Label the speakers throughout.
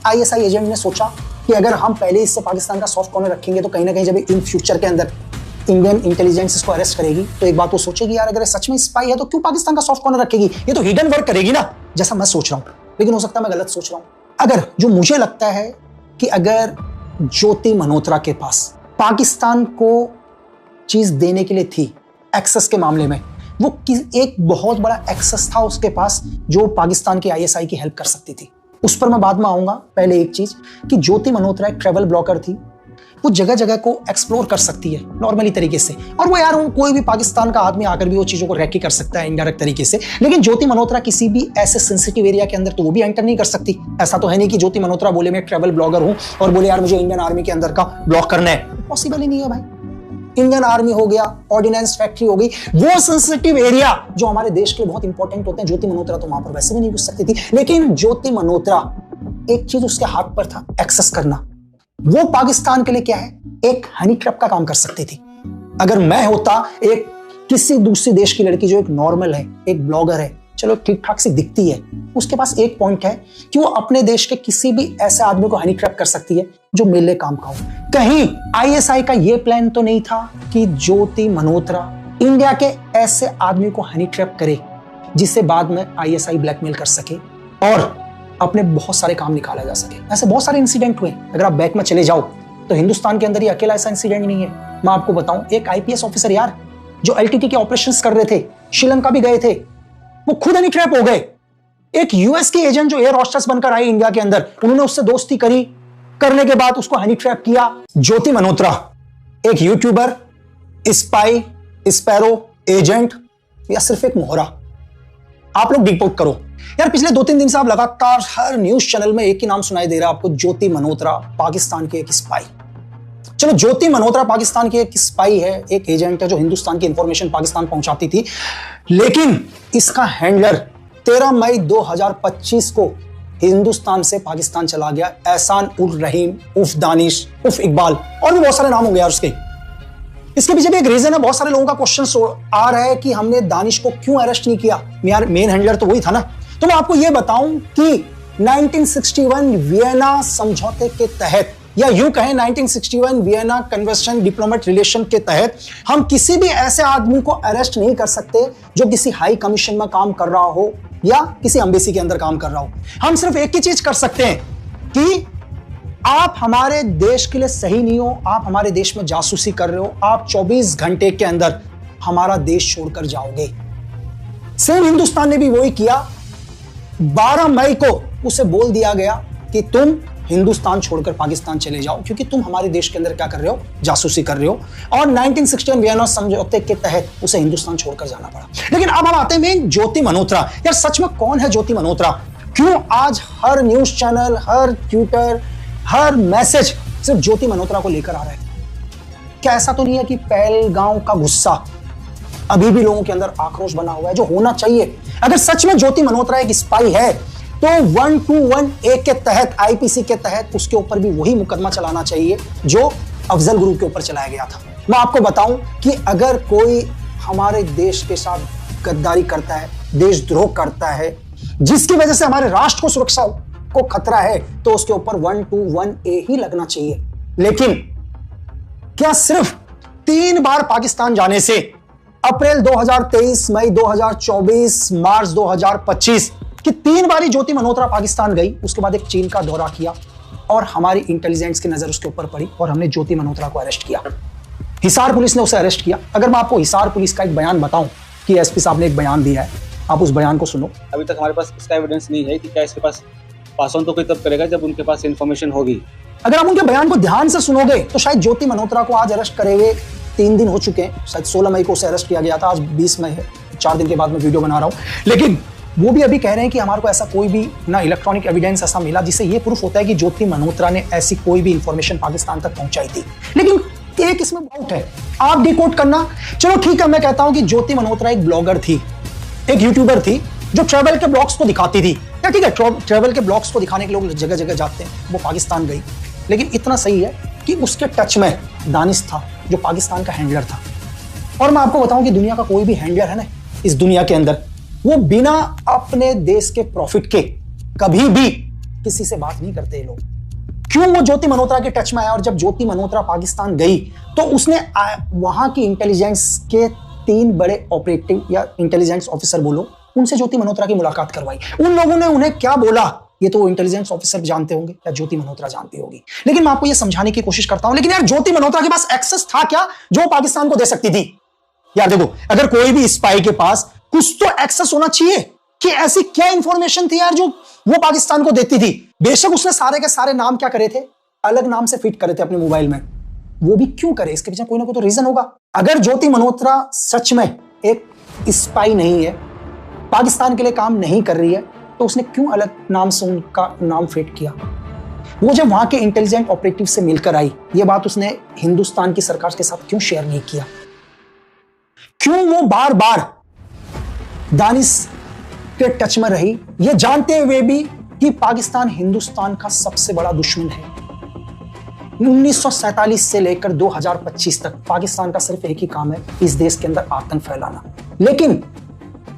Speaker 1: ISI agent ने सोचा कि अगर हम पहले इससे पाकिस्तान का सॉफ्ट कॉर्नर रखेंगे तो कहीं ना कहीं जब इन फ्यूचर के अंदर इंडियन इंटेलिजेंस इसको अरेस्ट करेगी तो एक बात वो सोचेगी, यार अगर सच में स्पाई है तो क्यों पाकिस्तान का सॉफ्ट कॉर्नर रखेगी, ये तो हिडन वर्क करेगी ना, जैसा मैं सोच रहा हूं। लेकिन हो सकता है मैं गलत सोच रहा हूं। अगर जो मुझे लगता है कि अगर ज्योति मल्होत्रा के पास पाकिस्तान को चीज देने के लिए थी एक्सेस के मामले में, वो एक बहुत बड़ा एक्सेस था उसके पास जो पाकिस्तान की आईएसआई की हेल्प कर सकती थी। उस पर मैं बाद में आऊंगा। पहले एक चीज कि ज्योति मल्होत्रा एक ट्रैवल ब्लॉगर थी, वो जगह जगह को एक्सप्लोर कर सकती है नॉर्मली तरीके से, और वो यार कोई भी पाकिस्तान का आदमी आकर भी वो चीजों को रैकी कर सकता है इनडायरेक्ट तरीके से। लेकिन ज्योति मल्होत्रा किसी भी ऐसे सेंसिटिव एरिया के अंदर तो वो भी एंटर नहीं कर सकती। ऐसा तो है नहीं कि ज्योति मल्होत्रा बोले मैं ट्रैवल ब्लॉगर हूं और बोले यार मुझे इंडियन आर्मी के अंदर का ब्लॉक करना है, पॉसिबल ही नहीं है भाई। इंडियन आर्मी हो गया, ऑर्डिनेंस फैक्ट्री हो गई, वो सेंसिटिव एरिया जो हमारे देश के लिए बहुत इंपॉर्टेंट होते हैं, ज्योति मल्होत्रा तो वहां पर वैसे भी नहीं घुस सकती थी। लेकिन ज्योति मल्होत्रा एक चीज उसके हाथ पर था, एक्सेस करना। वो पाकिस्तान के लिए क्या है, एक हनी ट्रैप का काम कर सकती थी। अगर मैं होता एक किसी दूसरी देश की लड़की जो एक नॉर्मल है, एक ब्लॉगर है, चलो ठीक ठाक सी दिखती है, उसके पास एक पॉइंट है कि वो अपने देश के किसी भी ऐसे आदमी को हनी ट्रैप कर सकती है जो मेरे काम का हो। कहीं आईएसआई का ये प्लान तो नहीं था कि ज्योति मल्होत्रा इंडिया के ऐसे आदमी को हनी ट्रैप करे जिसे बाद में आईएसआई ब्लैकमेल कर सके और अपने बहुत सारे काम निकाला जा सके। ऐसे बहुत सारे इंसिडेंट हुए। अगर आप बैक में चले जाओ तो हिंदुस्तान के अंदर ही अकेला ऐसा इंसिडेंट नहीं है। मैं आपको बताऊं, एक आईपीएस ऑफिसर यार जो एलटीटी के ऑपरेशंस कर रहे थे, श्रीलंका भी गए थे, वो खुद हनी ट्रैप हो गए। एक यूएस की एजेंट जो एयर होस्टेस बनकर आई इंडिया के अंदर, उन्होंने उससे दोस्ती करी, करने के बाद उसको हनी ट्रैप किया। ज्योति मल्होत्रा एक यूट्यूबर, स्पाई, स्पैरो, एजेंट या सिर्फ एक मोहरा? आप लोग डिपोर्ट करो यार। पिछले 2-3 दिन से आप लगातार हर न्यूज चैनल में एक ही नाम सुनाई दे रहा है आपको, ज्योति मल्होत्रा, पाकिस्तान के एक स्पाई। चलो ज्योति मल्होत्रा पाकिस्तान की एक स्पाई है, एक एजेंट है जो हिंदुस्तान की इंफॉर्मेशन पाकिस्तान पहुंचाती थी, लेकिन इसका हैंडलर 13 मई 2025 को हिंदुस्तान से पाकिस्तान चला गया। एहसान उर रहीम उफ दानिश उफ इकबाल, और भी बहुत सारे नाम होंगे यार उसके। इसके पीछे भी एक रीजन है। बहुत सारे लोगों का क्वेश्चन आ रहा है कि हमने दानिश को क्यों अरेस्ट नहीं किया, यार मेन हैंडलर तो वही था ना। तो मैं आपको यह बताऊं कि 1961 वियना समझौते के तहत, या यूं कहें 1961 वियना कन्वेंशन डिप्लोमेट रिलेशन के तहत, हम किसी भी ऐसे आदमी को अरेस्ट नहीं कर सकते जो किसी हाई कमीशन में काम कर रहा हो या किसी एम्बेसी के अंदर काम कर रहा हो। हम सिर्फ एक ही चीज कर सकते हैं कि आप हमारे देश के लिए सही नहीं हो, आप हमारे देश में जासूसी कर रहे हो, आप 24 घंटे के अंदर हमारा देश छोड़कर जाओगे। सेम हिंदुस्तान ने भी वही किया। 12 मई को उसे बोल दिया गया कि तुम हिंदुस्तान छोड़कर पाकिस्तान चले जाओ क्योंकि तुम हमारे देश के अंदर क्या कर रहे हो, जासूसी कर रहे हो। और 1961 वियना समझौते के तहत उसे हिंदुस्तान छोड़कर जाना पड़ा। लेकिन अब हम आते हैं ज्योति मल्होत्रा। यार सच में कौन है ज्योति मल्होत्रा? क्यों आज हर न्यूज चैनल, हर ट्विटर, हर मैसेज सिर्फ ज्योति मल्होत्रा को लेकर आ रहा है? क्या ऐसा तो नहीं है कि पहलगांव का गुस्सा अभी भी लोगों के अंदर आक्रोश बना हुआ है जो होना चाहिए? अगर सच में ज्योति मल्होत्रा एक स्पाई है तो 121A के तहत, आईपीसी के तहत उसके ऊपर भी वही मुकदमा चलाना चाहिए जो अफजल गुरु के ऊपर चलाया गया था। मैं आपको बताऊं कि अगर कोई हमारे देश के साथ गद्दारी करता है, देशद्रोह करता है, जिसकी वजह से हमारे राष्ट्र को सुरक्षा को खतरा है, तो उसके ऊपर 121A ही लगना चाहिए। लेकिन क्या सिर्फ 3 बार पाकिस्तान जाने से, अप्रैल 2023, मई 2024, मार्च 2025 कि 3 बार ज्योति मल्होत्रा पाकिस्तान गई, उसके बाद एक चीन का दौरा किया और हमारी इंटेलिजेंस की नजर उसके ऊपर पड़ी और हमने ज्योति मल्होत्रा को अरेस्ट किया। हिसार पुलिस ने उसे अरेस्ट किया। अगर मैं आपको हिसार पुलिस का एक बयान बताऊं कि एसपी साहब ने एक बयान दिया है, आप उस बयान को सुनो।
Speaker 2: अभी तक हमारे पास इसका एविडेंस नहीं है कि क्या इसके पास पास ऑन तो कोई तब करेगा जब उनके पास इंफॉर्मेशन होगी।
Speaker 1: अगर आप उनके बयान को ध्यान से सुनोगे तो शायद ज्योति मल्होत्रा को आज अरेस्ट करे हुए 3 दिन हो चुके हैं। शायद 16 मई को उसे अरेस्ट किया गया था, आज 20 मई है, 4 दिन के बाद मैं वीडियो बना रहा हूं। लेकिन वो भी अभी कह रहे हैं कि हमारे को ऐसा कोई भी ना इलेक्ट्रॉनिक एविडेंस ऐसा मिला जिससे ये प्रूफ होता है कि ज्योति मल्होत्रा ने ऐसी कोई भी इंफॉर्मेशन पाकिस्तान तक पहुंचाई थी। लेकिन एक इसमें डाउट है, आप डिकोड करना। चलो ठीक है, मैं कहता हूं कि ज्योति मल्होत्रा एक ब्लॉगर थी, एक यूट्यूबर थी जो ट्रैवल के ब्लॉग्स को दिखाती थी। या ठीक है, ट्रैवल के ब्लॉग्स को दिखाने के लोग जगह जगह जाते हैं, वो पाकिस्तान गई। लेकिन इतना सही है कि उसके टच में दानिश था जो पाकिस्तान का हैंडलर था। और मैं आपको बताऊं कि दुनिया का कोई भी हैंडलर है ना इस दुनिया के अंदर, वो बिना अपने देश के प्रॉफिट के कभी भी किसी से बात नहीं करते ये लोग। क्यों वो ज्योति मल्होत्रा के टच में आया? और जब ज्योति मल्होत्रा पाकिस्तान गई तो उसने वहां की इंटेलिजेंस के 3 बड़े ऑपरेटिव या इंटेलिजेंस ऑफिसर बोलो, उनसे ज्योति मल्होत्रा की मुलाकात करवाई। उन लोगों ने उन्हें क्या बोला ये तो वो इंटेलिजेंस ऑफिसर जानते होंगे या ज्योति मल्होत्रा जानती होगी, लेकिन मैं आपको ये समझाने की कोशिश करता हूं। लेकिन यार ज्योति मल्होत्रा के पास एक्सेस था क्या जो पाकिस्तान को दे सकती थी? यार देखो, अगर कोई भी स्पाई के पास कुछ तो एक्सेस होना चाहिए कि ऐसी क्या इंफॉर्मेशन थी यार जो वो पाकिस्तान को देती थी। बेशक उसने सारे के सारे नाम क्या करे थे, अलग नाम से फिट करे थे अपने मोबाइल में। वो भी क्यों करे? इसके पीछे कोई ना कोई तो रीजन होगा। अगर ज्योति मल्होत्रा सच में एक स्पाई नहीं है, पाकिस्तान के लिए काम नहीं कर रही है, तो उसने क्यों अलग नाम से उनका नाम फिट किया? वो जब वहां के इंटेलिजेंट ऑपरेटिव से मिलकर आई, ये बात उसने हिंदुस्तान की सरकार के साथ क्यों शेयर नहीं किया? क्यों वो बार बार दानिश के टच में रही, ये जानते हुए भी कि पाकिस्तान हिंदुस्तान का सबसे बड़ा दुश्मन है? 1947 से लेकर 2025 तक पाकिस्तान का सिर्फ एक ही काम है, इस देश के अंदर आतंक फैलाना। लेकिन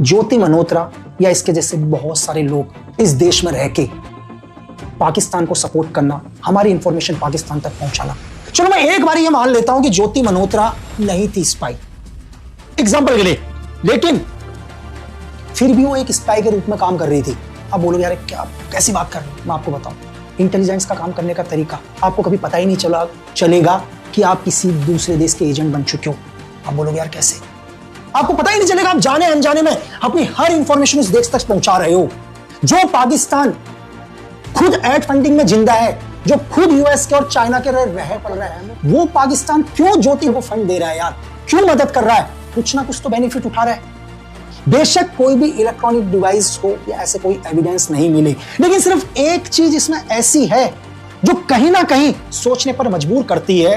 Speaker 1: ज्योति मल्होत्रा या इसके जैसे बहुत सारे लोग इस देश में रह के पाकिस्तान को सपोर्ट करना, हमारी इंफॉर्मेशन पाकिस्तान तक पहुंचाना। चलो मैं एक बार ये मान लेता हूं कि ज्योति मल्होत्रा नहीं थी स्पाई, एग्जाम्पल के लिए, लेकिन फिर भी वो एक स्पाई के रूप में काम कर रही थी। अब बोलोगे यार क्या कैसी बात कर रहे हो? मैं आपको बताऊं, इंटेलिजेंस का काम करने का तरीका आपको कभी पता ही नहीं चलेगा कि आप किसी दूसरे देश के एजेंट बन चुके हो। आप बोलोगे यार कैसे? आपको पता ही नहीं चलेगा, आप जाने अनजाने में अपनी हर इंफॉर्मेशन उस देश तक पहुंचा रहे हो जो पाकिस्तान खुद एड फंडिंग में जिंदा है, जो खुद यूएस के और चाइना के रह पड़ रहे हैं। वो पाकिस्तान क्यों ज्योति को फंड दे रहा है यार? क्यों मदद कर रहा है? कुछ ना कुछ तो बेनिफिट उठा रहा है। बेशक कोई भी इलेक्ट्रॉनिक डिवाइस हो या ऐसे कोई एविडेंस नहीं मिले, लेकिन सिर्फ एक चीज इसमें ऐसी है जो कहीं ना कहीं सोचने पर मजबूर करती है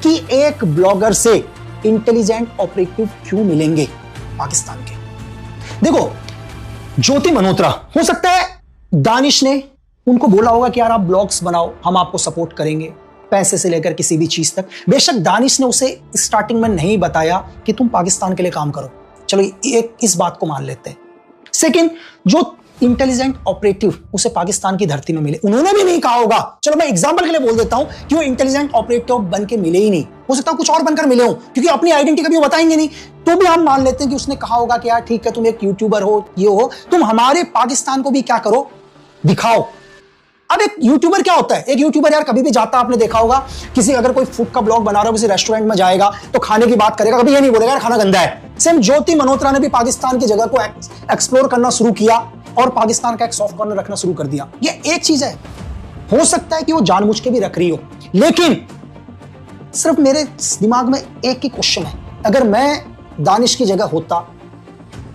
Speaker 1: कि एक ब्लॉगर से इंटेलिजेंट ऑपरेटिव क्यों मिलेंगे पाकिस्तान के। देखो, ज्योति मल्होत्रा, हो सकता है दानिश ने उनको बोला होगा कि यार आप ब्लॉग्स बनाओ, हम आपको सपोर्ट करेंगे, पैसे से लेकर किसी भी चीज तक। बेशक दानिश ने उसे स्टार्टिंग में नहीं बताया कि तुम पाकिस्तान के लिए काम करो, चलो एक इस बात को मान लेते हैं। सेकंड, जो इंटेलिजेंट ऑपरेटिव उसे पाकिस्तान की धरती में मिले, उन्होंने भी नहीं कहा होगा, चलो मैं एग्जांपल के लिए बोल देता हूं कि वो इंटेलिजेंट ऑपरेटिव बन के मिले ही नहीं, हो सकता है कुछ और बनकर मिले हो, क्योंकि अपनी आइडेंटिटी कभी वो बताएंगे नहीं। तो भी हम मान लेते हैं कि उसने कहा होगा कि यार ठीक है, तुम एक यूट्यूबर हो, ये हो, तुम हमारे पाकिस्तान को भी क्या करो, दिखाओ। अब एक यूट्यूबर क्या होता है? एक यूट्यूबर यार कभी भी जाता, आपने देखा होगा, किसी अगर कोई फूड का ब्लॉग बना रहा हो, किसी रेस्टोरेंट में जाएगा तो खाने की बात करेगा, कभी ये नहीं बोलेगा यार खाना गंदा है। सेम ज्योति मल्होत्रा ने भी पाकिस्तान की जगह को एक्सप्लोर करना शुरू किया और पाकिस्तान का एक सॉफ्ट कॉर्नर रखना शुरू कर दिया। ये एक चीज है, हो सकता है कि वो जानबूझ के भी रख रही हो, लेकिन सिर्फ मेरे दिमाग में एक ही क्वेश्चन है, अगर मैं दानिश की जगह होता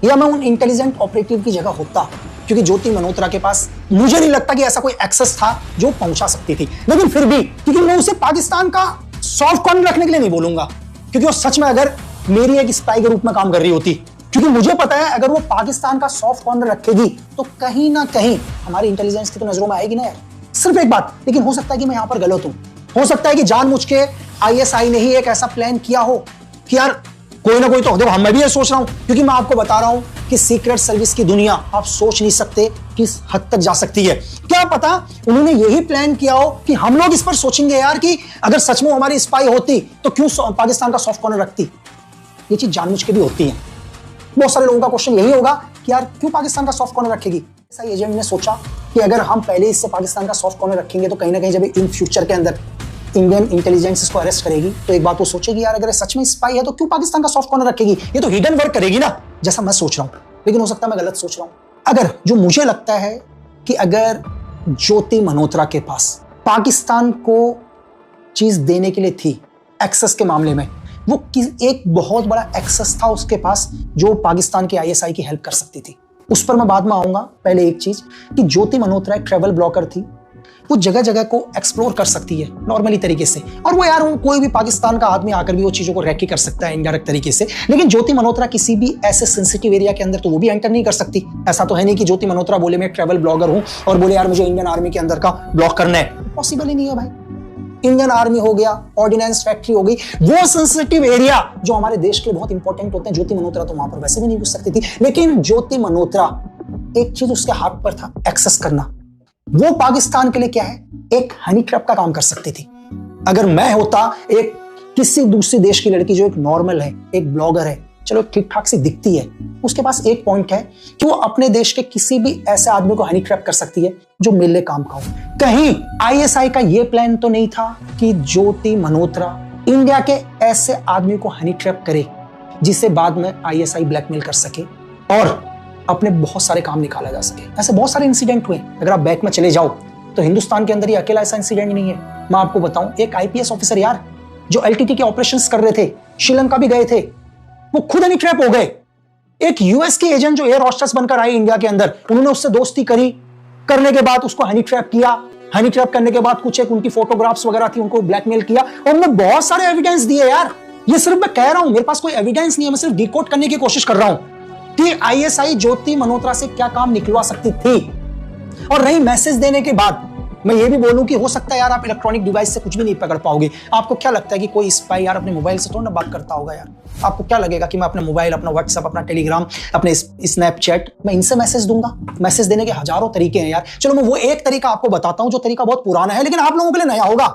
Speaker 1: या मैं उन इंटेलिजेंट ऑपरेटिव की जगह होता, क्योंकि ज्योति मल्होत्रा के पास मुझे नहीं लगता कि ऐसा कोई एक्सेस था जो पहुंचा सकती थी, लेकिन फिर भी, क्योंकि मैं उसे पाकिस्तान का सॉफ्ट कॉर्नर रखने के लिए नहीं बोलूंगा, क्योंकि वो सच में अगर मेरी एक स्पाई के रूप में काम कर रही होती, क्योंकि मुझे पता है अगर वो पाकिस्तान का सॉफ्ट कॉर्नर रखेगी तो कहीं ना कहीं हमारी इंटेलिजेंस की तो नजरों में आएगी ना यार। सिर्फ एक बात, लेकिन हो सकता है कि मैं यहां पर गलत हूं, हो सकता है कि जानबूझ के आईएसआई ने ही एक ऐसा प्लान किया हो कि यार कोई ना कोई तो, देखो मैं भी ये सोच रहा हूं, क्योंकि मैं आपको बता रहा हूं कि सीक्रेट सर्विस की दुनिया आप सोच नहीं सकते किस हद तक जा सकती है। क्या पता उन्होंने यही प्लान किया हो कि हम लोग इस पर सोचेंगे यार कि अगर सच में हमारी स्पाई होती तो क्यों पाकिस्तान का सॉफ्ट कॉर्नर रखती। ये चीज जानबूझ के भी होती है। बहुत सारे लोगों का क्वेश्चन यही होगा कि यार क्यों पाकिस्तान का सॉफ्ट कॉर्नर रखेगी। ऐसा एजेंट ने सोचा कि अगर हम पहले इससे पाकिस्तान का सॉफ्ट कॉर्नर रखेंगे तो कहीं ना कहीं जब इन फ्यूचर के अंदर इंडियन इंटेलिजेंस इसको अरेस्ट करेगी तो एक बात वो सोचेगी यार अगर सच में स्पाई है तो क्यों पाकिस्तान का सॉफ्ट कॉर्नर रखेगी, ये तो हिडन वर्क करेगी ना, जैसा मैं सोच रहा हूं। लेकिन हो सकता है मैं गलत सोच रहा हूं। अगर जो मुझे लगता है कि अगर ज्योति मल्होत्रा के पास पाकिस्तान को चीज देने के लिए थी एक्सेस के मामले में, वो एक बहुत बड़ा एक्सेस था उसके पास जो पाकिस्तान के आईएसआई की हेल्प कर सकती थी। उस पर मैं बाद में आऊंगा। पहले एक चीज कि ज्योति मल्होत्रा एक ट्रैवल ब्लॉगर थी, वो जगह जगह को एक्सप्लोर कर सकती है नॉर्मली तरीके से, और वो यार कोई भी पाकिस्तान का आदमी आकर भी वो चीजों को रैकी कर सकता है इनडायरेक्ट तरीके से। लेकिन ज्योति मल्होत्रा किसी भी ऐसे सेंसिटिव एरिया के अंदर तो वो भी एंटर नहीं कर सकती। ऐसा तो है नहीं कि ज्योति मल्होत्रा बोले मैं ट्रैवल ब्लॉगर हूं और बोले यार मुझे इंडियन आर्मी के अंदर का ब्लॉग करना है, पॉसिबल ही नहीं है भाई। इंडियन आर्मी हो गया, ऑर्डिनेंस फैक्ट्री हो गई, वो सेंसिटिव एरिया जो हमारे देश के लिए बहुत इंपॉर्टेंट होते हैं, ज्योति मल्होत्रा तो वहां पर वैसे भी नहीं घुस सकती थी। लेकिन ज्योति मल्होत्रा एक चीज उसके हाथ पर था, एक्सेस करना। वो पाकिस्तान के लिए क्या है, एक हनी ट्रैप का काम कर सकती थी। अगर मैं होता एक किसी दूसरी देश की लड़की जो एक नॉर्मल है, एक ब्लॉगर है, चलो ठीक ठाक सी दिखती है, उसके पास एक पॉइंट है कि वो अपने देश के किसी भी ऐसे आदमी को हनी ट्रैप कर सकती है जो मिलने काम का हो। कहीं आईएसआई का ये प्लान तो नहीं था कि ज्योति मल्होत्रा इंडिया के ऐसे आदमी को हनी ट्रैप करे जिसे बाद में आईएसआई ब्लैकमेल कर सके और अपने बहुत सारे काम निकाला जा सके। ऐसे बहुत सारे इंसिडेंट हुए। अगर आप बैक में चले जाओ तो हिंदुस्तान के अंदर ये अकेला ऐसा इंसिडेंट नहीं है। मैं आपको बताऊं, एक आईपीएस ऑफिसर यार जो एलटीटी के ऑपरेशंस कर रहे थे, श्रीलंका भी गए थे, वो खुद हनी ट्रैप हो गए। एक यूएस के एजेंट जो एयर होस्टेस बनकर आए इंडिया के अंदर, उन्होंने उससे दोस्ती करी, करने के बाद उसको हनी ट्रैप किया। हनी ट्रैप करने के बाद कुछ एक उनकी फोटोग्राफ्स वगैरह थी, उनको ब्लैकमेल किया और उन्होंने बहुत सारे एविडेंस दिए यार। ये सिर्फ मैं कह रहा हूं, मेरे पास कोई एविडेंस नहीं है, मैं सिर्फ डिकोड करने की कोशिश कर रहा हूं कि आईएसआई ज्योति मल्होत्रा से क्या काम निकलवा सकती थी। और रही मैसेज देने के बाद, मैं ये भी बोलूं कि हो सकता है यार आप इलेक्ट्रॉनिक डिवाइस से कुछ भी नहीं पकड़ पाओगे। आपको क्या लगता है कि कोई स्पाई यार अपने मोबाइल से थोड़ा ना बात करता होगा यार? आपको क्या लगेगा कि मैं अपना मोबाइल, अपना व्हाट्सएप, अपना टेलीग्राम, अपने स्नैपचैट, मैं इनसे मैसेज दूंगा? मैसेज देने के हजारों तरीके हैं यार। चलो मैं वो एक तरीका आपको बताता हूं जो तरीका बहुत पुराना है लेकिन आप लोगों के लिए नया होगा,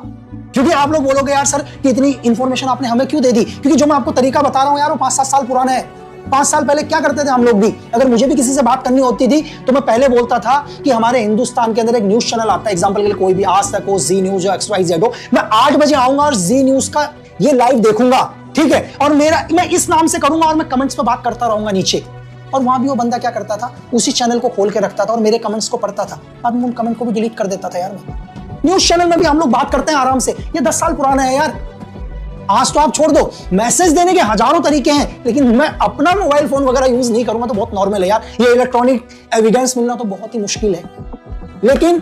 Speaker 1: क्योंकि आप लोग बोलोगे यार सर कि इतनी इंफॉर्मेशन आपने हमें क्यों दे दी? क्योंकि जो मैं आपको तरीका बता रहा हूं यार वो 5-7 साल पुराना है। 5 साल पहले क्या करते थे हम लोग भी, अगर मुझे भी किसी से बात करनी होती थी तो मैं पहले बोलता था कि हमारे हिंदुस्तान के अंदर एक न्यूज चैनल आता है, एग्जांपल के लिए कोई भी आज तक हो, जी न्यूज हो, XYZ हो, मैं 8 बजे आऊंगा और जी न्यूज का ये लाइव देखूंगा, ठीक है, और मैं इस नाम से करूंगा और मैं कमेंट्स पे बात करता रहूंगा नीचे। और वहां भी वो बंदा क्या करता था, उसी चैनल को खोल के रखता था और मेरे कमेंट्स को पढ़ता था। अब मैं उन कमेंट को भी डिलीट कर देता था यार। मैं न्यूज चैनल में भी हम लोग बात करते हैं आराम से, ये 10 साल पुराना है यार। आज तो आप छोड़ दो, मैसेज देने के हजारों तरीके हैं, लेकिन मैं अपना मोबाइल फोन वगैरह यूज नहीं करूंगा तो बहुत नॉर्मल है यार। ये इलेक्ट्रॉनिक एविडेंस मिलना तो बहुत ही मुश्किल है। लेकिन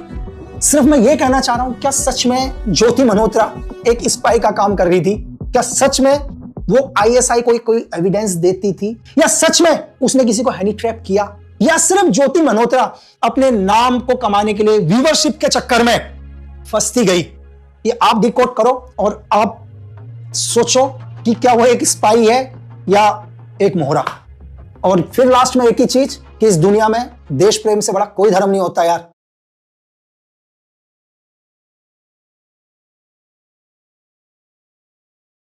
Speaker 1: सिर्फ मैं ये कहना चाह रहा हूं, क्या सच में ज्योति मल्होत्रा एक स्पाई का काम कर रही थी? क्या सच में वो आईएसआई को कोई एविडेंस देती थी, या सच में उसने किसी को हनी ट्रैप किया, या सिर्फ ज्योति मल्होत्रा अपने नाम को कमाने के लिए व्यूअरशिप के चक्कर में फंसती गई? ये आप डिकोड करो और आप सोचो कि क्या वो एक स्पाई है या एक मोहरा। और फिर लास्ट में एक ही चीज कि इस दुनिया में देश प्रेम से बड़ा कोई धर्म नहीं होता यार।